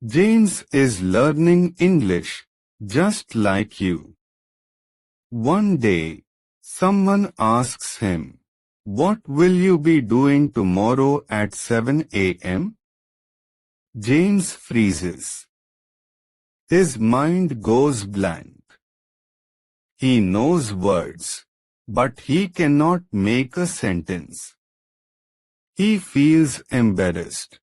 James is learning English, just like you. One day, someone asks him, "What will you be doing tomorrow at 7 a.m.?" James freezes. His mind goes blank. He knows words, but he cannot make a sentence. He feels embarrassed.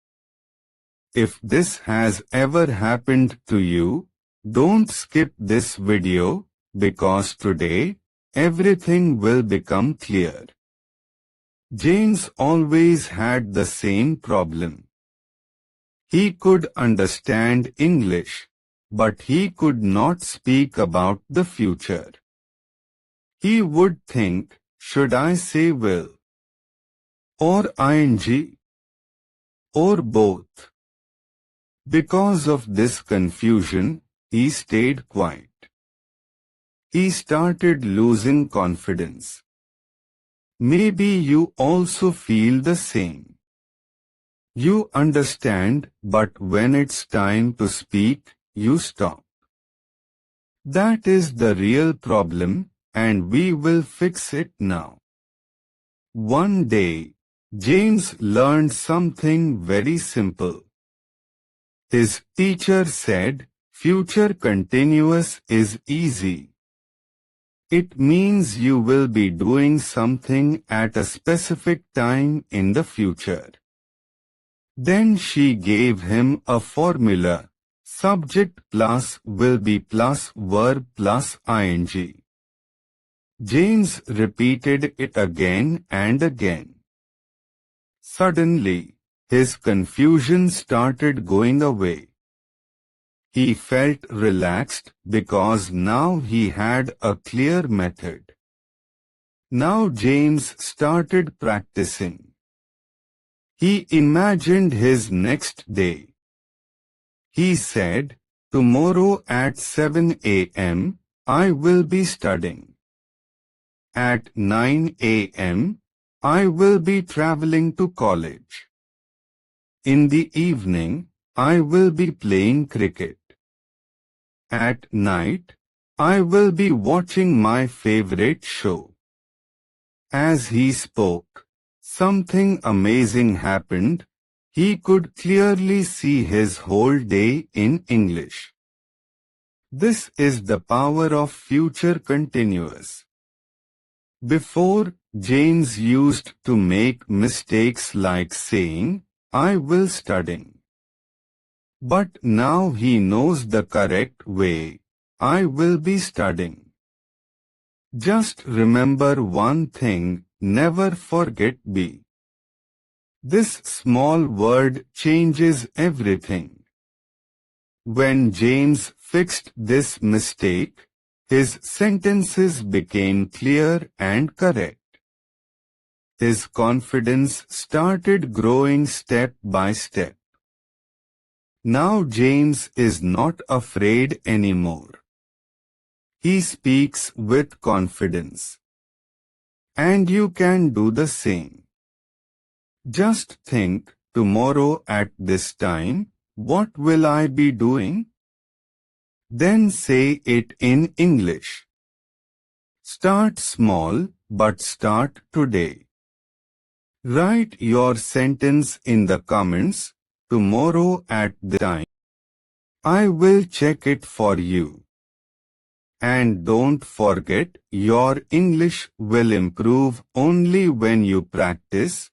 If this has ever happened to you, don't skip this video, because today, everything will become clear. James always had the same problem. He could understand English, but he could not speak about the future. He would think, should I say will? Or ing? Or both? Because of this confusion, he stayed quiet. He started losing confidence. Maybe you also feel the same. You understand, but when it's time to speak, you stop. That is the real problem, and we will fix it now. One day, James learned something very simple. His teacher said, future continuous is easy. It means you will be doing something at a specific time in the future. Then she gave him a formula. Subject plus will be plus verb plus ing. James repeated it again and again. Suddenly, his confusion started going away. He felt relaxed because now he had a clear method. Now James started practicing. He imagined his next day. He said, tomorrow at 7 a.m., I will be studying. At 9 a.m., I will be traveling to college. In the evening, I will be playing cricket. At night, I will be watching my favorite show. As he spoke, something amazing happened. He could clearly see his whole day in English. This is the power of future continuous. Before, James used to make mistakes like saying, I will study. But now he knows the correct way. I will be studying. Just remember one thing, never forget be. This small word changes everything. When James fixed this mistake, his sentences became clear and correct. His confidence started growing step by step. Now James is not afraid anymore. He speaks with confidence. And you can do the same. Just think, tomorrow at this time, what will I be doing? Then say it in English. Start small, but start today. Write your sentence in the comments. Tomorrow at the time, I will check it for you. And don't forget, your English will improve only when you practice,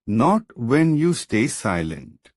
not when you stay silent.